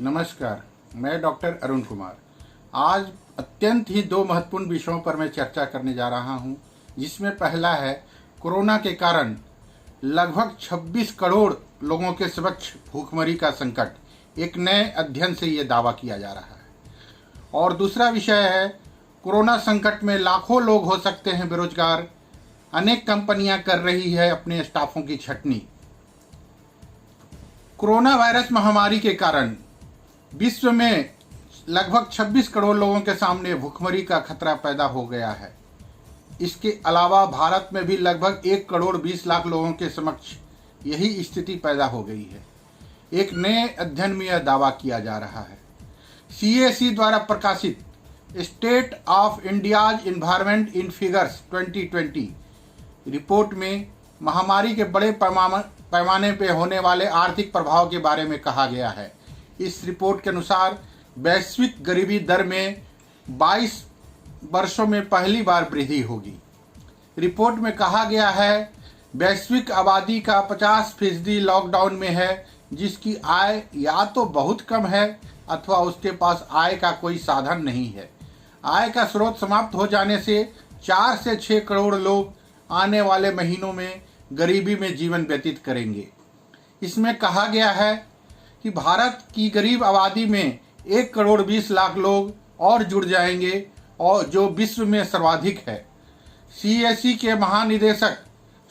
नमस्कार, मैं डॉक्टर अरुण कुमार। आज अत्यंत ही दो महत्वपूर्ण विषयों पर मैं चर्चा करने जा रहा हूं, जिसमें पहला है कोरोना के कारण लगभग 26 करोड़ लोगों के समक्ष भूखमरी का संकट। एक नए अध्ययन से ये दावा किया जा रहा है। और दूसरा विषय है कोरोना संकट में लाखों लोग हो सकते हैं बेरोजगार। अनेक कंपनियां कर रही है अपने स्टाफों की छटनी। कोरोना वायरस महामारी के कारण विश्व में लगभग 26 करोड़ लोगों के सामने भूखमरी का खतरा पैदा हो गया है। इसके अलावा भारत में भी लगभग 1 करोड़ 20 लाख लोगों के समक्ष यही स्थिति पैदा हो गई है। एक नए अध्ययन में यह दावा किया जा रहा है। CAC द्वारा प्रकाशित state of India's environment in figures 2020 report में महामारी के बड़े पैमाने पर होने वाले आर्थिक प्रभाव के बारे में कहा गया है। इस रिपोर्ट के अनुसार वैश्विक गरीबी दर में 22 वर्षों में पहली बार वृद्धि होगी। रिपोर्ट में कहा गया है वैश्विक आबादी का 50% लॉकडाउन में है, जिसकी आय या तो बहुत कम है अथवा उसके पास आय का कोई साधन नहीं है। आय का स्रोत समाप्त हो जाने से 4 से 6 करोड़ लोग आने वाले महीनों में गरीबी में जीवन व्यतीत करेंगे। इसमें कहा गया है कि भारत की गरीब आबादी में 1 करोड़ 20 लाख लोग और जुड़ जाएंगे, और जो विश्व में सर्वाधिक है। CAC के महानिदेशक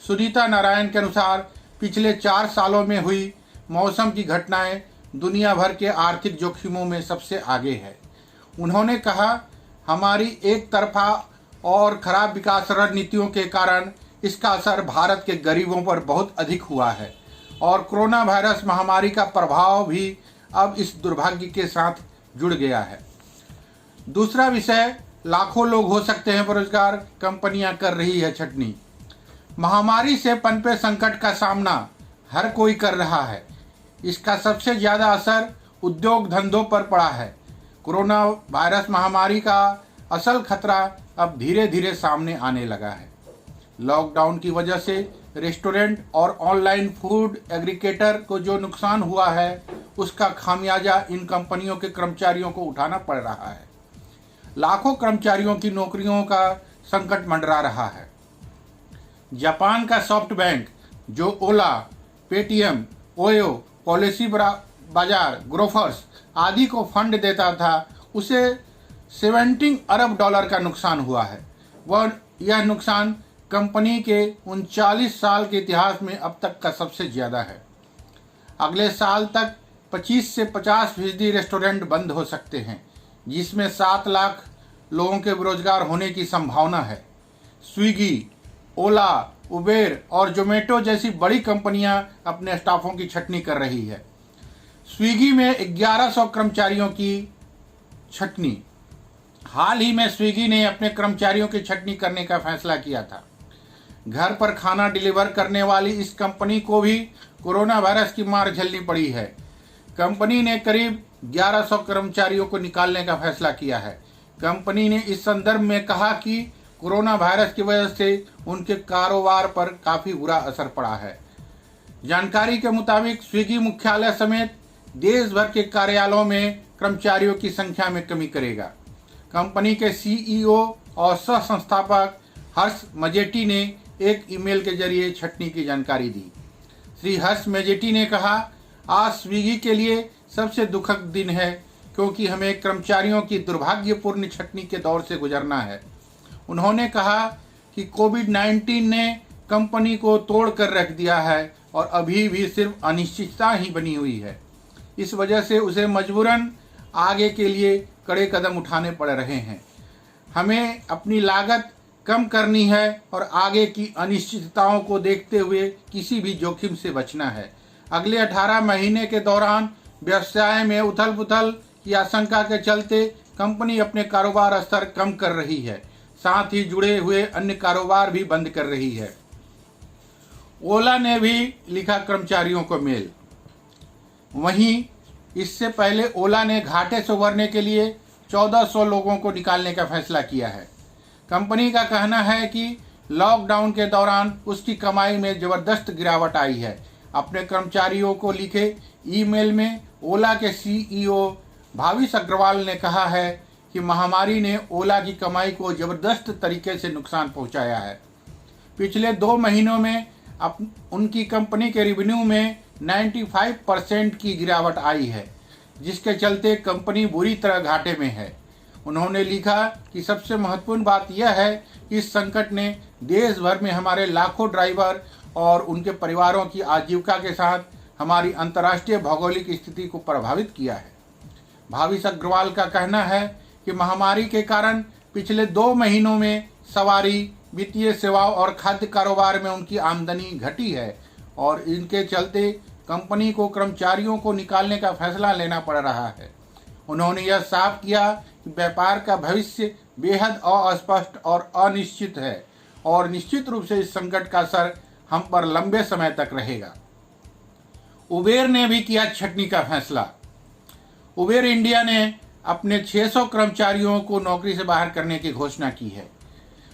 सुनीता नारायण के अनुसार पिछले 4 सालों में हुई मौसम की घटनाएं दुनिया भर के आर्थिक जोखिमों में सबसे आगे है। उन्होंने कहा, हमारी एक तरफा और खराब विकास रणनीतियों के कारण इसका असर भारत के गरीबों पर बहुत अधिक हुआ है, और कोरोना वायरस महामारी का प्रभाव भी अब इस दुर्भाग्य के साथ जुड़ गया है। दूसरा विषय, लाखों लोग हो सकते हैं बेरोजगार, कंपनियां कर रही है छटनी। महामारी से पनपे संकट का सामना हर कोई कर रहा है। इसका सबसे ज़्यादा असर उद्योग धंधों पर पड़ा है। कोरोना वायरस महामारी का असल खतरा अब धीरे धीरे सामने आने लगा है। लॉकडाउन की वजह से रेस्टोरेंट और ऑनलाइन फूड एग्रीगेटर को जो नुकसान हुआ है, उसका खामियाजा इन कंपनियों के कर्मचारियों को उठाना पड़ रहा है। लाखों कर्मचारियों की नौकरियों का संकट मंडरा रहा है। जापान का सॉफ्टबैंक, जो ओला, पेटीएम, ओयो, पॉलिसी बाजार, ग्रोफर्स आदि को फंड देता था, उसे 17 अरब डॉलर का नुकसान हुआ है। यह नुकसान कंपनी के 39 साल के इतिहास में अब तक का सबसे ज़्यादा है। अगले साल तक 25 से 50% रेस्टोरेंट बंद हो सकते हैं, जिसमें 7 लाख लोगों के बेरोजगार होने की संभावना है। स्विगी, ओला, उबेर और जोमेटो जैसी बड़ी कंपनियां अपने स्टाफों की छटनी कर रही है। स्विगी में 1100 कर्मचारियों की छटनी। हाल ही में स्विगी ने अपने कर्मचारियों की छटनी करने का फैसला किया था। घर पर खाना डिलीवर करने वाली इस कंपनी को भी कोरोना वायरस की मार झेलनी पड़ी है। कंपनी ने करीब 1100 कर्मचारियों को निकालने का फैसला किया है। कंपनी ने इस संदर्भ में कहा कि कोरोना वायरस की वजह से उनके कारोबार पर काफ़ी बुरा असर पड़ा है। जानकारी के मुताबिक स्विगी मुख्यालय समेत देश भर के कार्यालयों में कर्मचारियों की संख्या में कमी करेगा। कंपनी के CEO और सह संस्थापक हर्ष मजेटी ने एक ईमेल के जरिए छटनी की जानकारी दी। श्री हर्ष मजेटी ने कहा, आज स्विगी के लिए सबसे दुखद दिन है, क्योंकि हमें कर्मचारियों की दुर्भाग्यपूर्ण छटनी के दौर से गुजरना है। उन्होंने कहा कि कोविड-19 ने कंपनी को तोड़ कर रख दिया है और अभी भी सिर्फ अनिश्चितता ही बनी हुई है। इस वजह से उसे मजबूरन आगे के लिए कड़े कदम उठाने पड़ रहे हैं। हमें अपनी लागत कम करनी है और आगे की अनिश्चितताओं को देखते हुए किसी भी जोखिम से बचना है। अगले 18 महीने के दौरान व्यवसाय में उथल पुथल की आशंका के चलते कंपनी अपने कारोबार स्तर कम कर रही है, साथ ही जुड़े हुए अन्य कारोबार भी बंद कर रही है। ओला ने भी लिखा कर्मचारियों को मेल। वहीं इससे पहले ओला ने घाटे से उभरने के लिए 1400 लोगों को निकालने का फैसला किया है। कंपनी का कहना है कि लॉकडाउन के दौरान उसकी कमाई में जबरदस्त गिरावट आई है। अपने कर्मचारियों को लिखे ईमेल में ओला के सीईओ भाविश अग्रवाल ने कहा है कि महामारी ने ओला की कमाई को जबरदस्त तरीके से नुकसान पहुंचाया है। पिछले 2 महीनों में उनकी कंपनी के रेवेन्यू में 95% की गिरावट आई है, जिसके चलते कंपनी बुरी तरह घाटे में है। उन्होंने लिखा कि सबसे महत्वपूर्ण बात यह है कि इस संकट ने देश भर में हमारे लाखों ड्राइवर और उनके परिवारों की आजीविका के साथ हमारी अंतर्राष्ट्रीय भौगोलिक स्थिति को प्रभावित किया है। भाविश अग्रवाल का कहना है कि महामारी के कारण पिछले 2 महीनों में सवारी, वित्तीय सेवाओं और खाद्य कारोबार में उनकी आमदनी घटी है और इनके चलते कंपनी को कर्मचारियों को निकालने का फैसला लेना पड़ रहा है। उन्होंने यह साफ किया कि व्यापार का भविष्य बेहद अस्पष्ट और अनिश्चित है और निश्चित रूप से इस संकट का असर हम पर लंबे समय तक रहेगा। उबेर ने भी किया छटनी का फैसला। उबेर इंडिया ने अपने 600 कर्मचारियों को नौकरी से बाहर करने की घोषणा की है।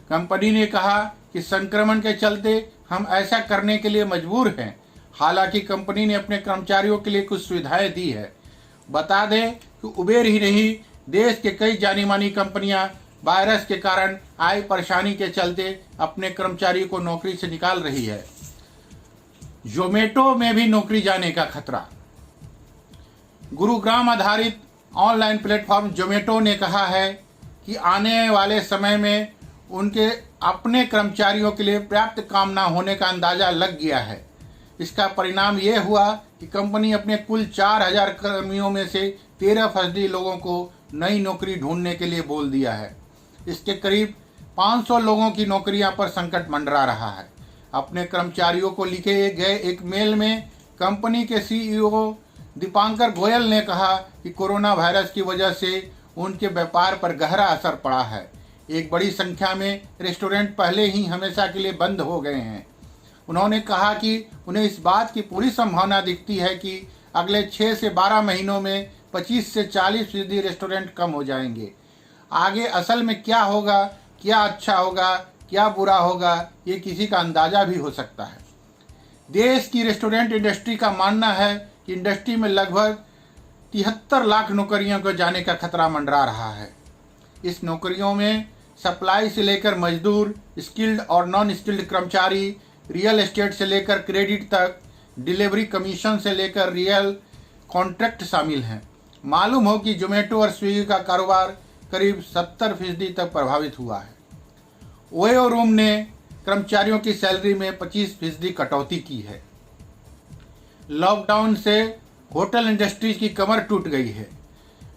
कंपनी ने कहा कि संक्रमण के चलते हम ऐसा करने के लिए मजबूर हैं। हालांकि कंपनी ने अपने कर्मचारियों के लिए कुछ सुविधाएं दी है। बता दें कि उबेर ही नहीं, देश के कई जानी मानी कंपनियां वायरस के कारण आई परेशानी के चलते अपने कर्मचारियों को नौकरी से निकाल रही है। जोमेटो में भी नौकरी जाने का खतरा। गुरुग्राम आधारित ऑनलाइन प्लेटफॉर्म जोमेटो ने कहा है कि आने वाले समय में उनके अपने कर्मचारियों के लिए पर्याप्त काम न होने का अंदाजा लग गया है। इसका परिणाम यह हुआ कि कंपनी अपने कुल 4000 कर्मियों में से 13% लोगों को नई नौकरी ढूंढने के लिए बोल दिया है। इसके करीब 500 लोगों की नौकरियां पर संकट मंडरा रहा है। अपने कर्मचारियों को लिखे गए एक मेल में कंपनी के सीईओ दीपांकर गोयल ने कहा कि कोरोना वायरस की वजह से उनके व्यापार पर गहरा असर पड़ा है। एक बड़ी संख्या में रेस्टोरेंट पहले ही हमेशा के लिए बंद हो गए हैं। उन्होंने कहा कि उन्हें इस बात की पूरी संभावना दिखती है कि अगले 6 से 12 महीनों में 25 से 40% रेस्टोरेंट कम हो जाएंगे। आगे असल में क्या होगा, क्या अच्छा होगा, क्या बुरा होगा, ये किसी का अंदाजा भी हो सकता है। देश की रेस्टोरेंट इंडस्ट्री का मानना है कि इंडस्ट्री में लगभग 73 लाख नौकरियों को जाने का खतरा मंडरा रहा है। इस नौकरियों में सप्लाई से लेकर मजदूर, स्किल्ड और नॉन स्किल्ड कर्मचारी, रियल एस्टेट से लेकर क्रेडिट तक, डिलीवरी कमीशन से लेकर रियल कॉन्ट्रैक्ट शामिल हैं। मालूम हो कि जोमेटो और स्विगी का कारोबार करीब 70% तक प्रभावित हुआ है। ओयो रूम ने कर्मचारियों की सैलरी में 25% कटौती की है। लॉकडाउन से होटल इंडस्ट्री की कमर टूट गई है।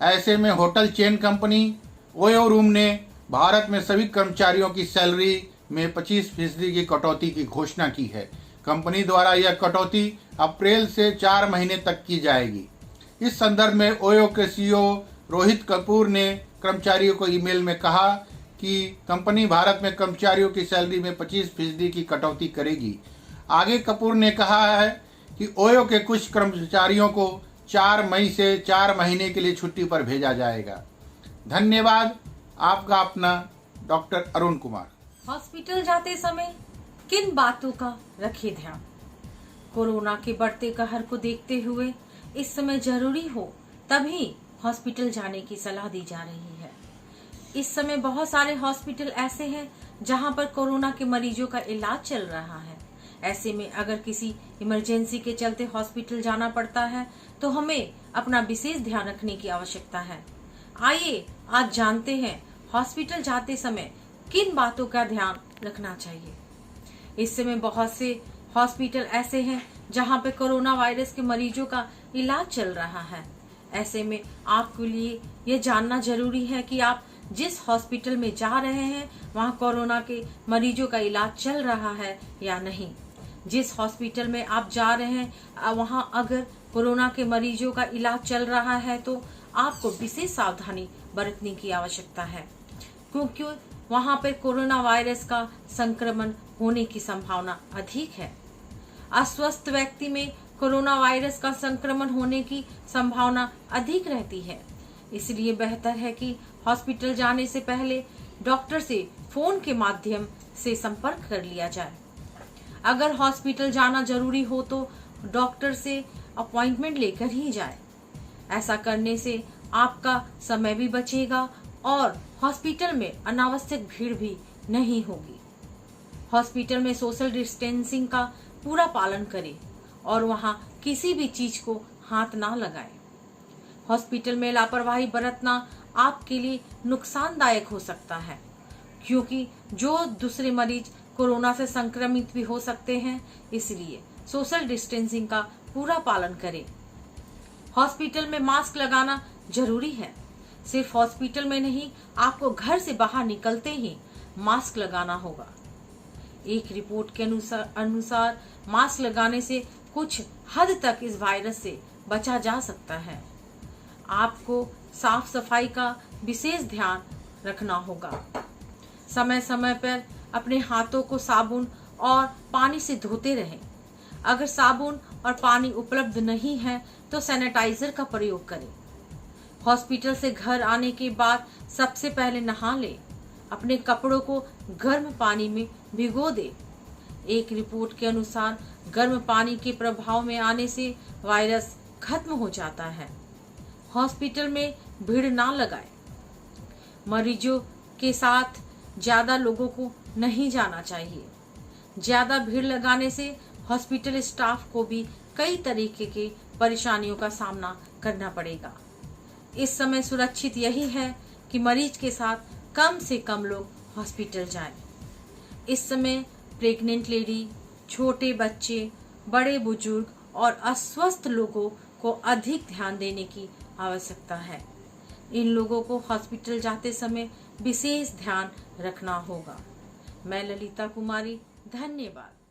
ऐसे में hotel chain company OYO room ने भारत में सभी कर्मचारियों की सैलरी में 25% की कटौती की घोषणा की है। कंपनी द्वारा यह कटौती अप्रैल से 4 महीने तक की जाएगी। इस संदर्भ में ओयो के सीईओ रोहित कपूर ने कर्मचारियों को ईमेल में कहा कि कंपनी भारत में कर्मचारियों की सैलरी में 25% की कटौती करेगी। आगे कपूर ने कहा है कि ओयो के कुछ कर्मचारियों को 4 मई से 4 महीने के लिए छुट्टी पर भेजा जाएगा। धन्यवाद। आपका अपना डॉक्टर अरुण कुमार। हॉस्पिटल जाते समय किन बातों का रखें ध्यान? कोरोना के बढ़ते कहर को देखते हुए इस समय जरूरी हो तभी हॉस्पिटल जाने की सलाह दी जा रही है। इस समय बहुत सारे हॉस्पिटल ऐसे हैं जहां पर कोरोना के मरीजों का इलाज चल रहा है। ऐसे में अगर किसी इमरजेंसी के चलते हॉस्पिटल जाना पड़ता है तो हमें अपना विशेष ध्यान रखने की आवश्यकता है। आइए आज जानते हैं हॉस्पिटल जाते समय किन बातों का ध्यान रखना चाहिए। इस समय बहुत से हॉस्पिटल ऐसे हैं जहां पे कोरोना वायरस के मरीजों का इलाज चल रहा है। ऐसे में आपके लिए यह जानना जरूरी है कि आप जिस हॉस्पिटल में जा रहे हैं वहां कोरोना के मरीजों का इलाज चल रहा है या नहीं। जिस हॉस्पिटल में आप जा रहे हैं वहां अगर कोरोना के मरीजों का इलाज चल रहा है तो आपको विशेष सावधानी बरतने की आवश्यकता है, क्योंकि वहां पर कोरोना वायरस का संक्रमण होने की संभावना अधिक है। अस्वस्थ व्यक्ति में कोरोना वायरस का संक्रमण होने की संभावना अधिक रहती है। इसलिए बेहतर है कि हॉस्पिटल जाने से पहले डॉक्टर से फोन के माध्यम से संपर्क कर लिया जाए। अगर हॉस्पिटल जाना जरूरी हो तो डॉक्टर से अपॉइंटमेंट लेकर ही जाए। ऐसा करने से आपका समय भी बचेगा और हॉस्पिटल में अनावश्यक भीड़ भी नहीं होगी। हॉस्पिटल में सोशल डिस्टेंसिंग का पूरा पालन करें और वहां किसी भी चीज को हाथ ना लगाएं। हॉस्पिटल में लापरवाही बरतना आपके लिए नुकसानदायक हो सकता है, क्योंकि जो दूसरे मरीज कोरोना से संक्रमित भी हो सकते हैं, इसलिए सोशल डिस्टेंसिंग का पूरा पालन करें। हॉस्पिटल में मास्क लगाना जरूरी है। सिर्फ हॉस्पिटल में नहीं, आपको घर से बाहर निकलते ही मास्क लगाना होगा। एक रिपोर्ट के अनुसार मास्क लगाने से कुछ हद तक इस वायरस से बचा जा सकता है। आपको साफ सफाई का विशेष ध्यान रखना होगा। समय समय पर अपने हाथों को साबुन और पानी से धोते रहें। अगर साबुन और पानी उपलब्ध नहीं है तो सैनिटाइजर का प्रयोग करें। हॉस्पिटल से घर आने के बाद सबसे पहले नहा लें। अपने कपड़ों को गर्म पानी में भिगो दें। एक रिपोर्ट के अनुसार गर्म पानी के प्रभाव में आने से वायरस खत्म हो जाता है। हॉस्पिटल में भीड़ ना लगाएं। मरीजों के साथ ज्यादा लोगों को नहीं जाना चाहिए। ज्यादा भीड़ लगाने से हॉस्पिटल स्टाफ को भी कई तरीके के परेशानियों का सामना करना पड़ेगा। इस समय सुरक्षित यही है कि मरीज के साथ कम से कम लोग हॉस्पिटल जाएं। इस समय प्रेग्नेंट लेडी, छोटे बच्चे, बड़े बुजुर्ग और अस्वस्थ लोगों को अधिक ध्यान देने की आवश्यकता है। इन लोगों को हॉस्पिटल जाते समय विशेष ध्यान रखना होगा। मैं ललिता कुमारी, धन्यवाद।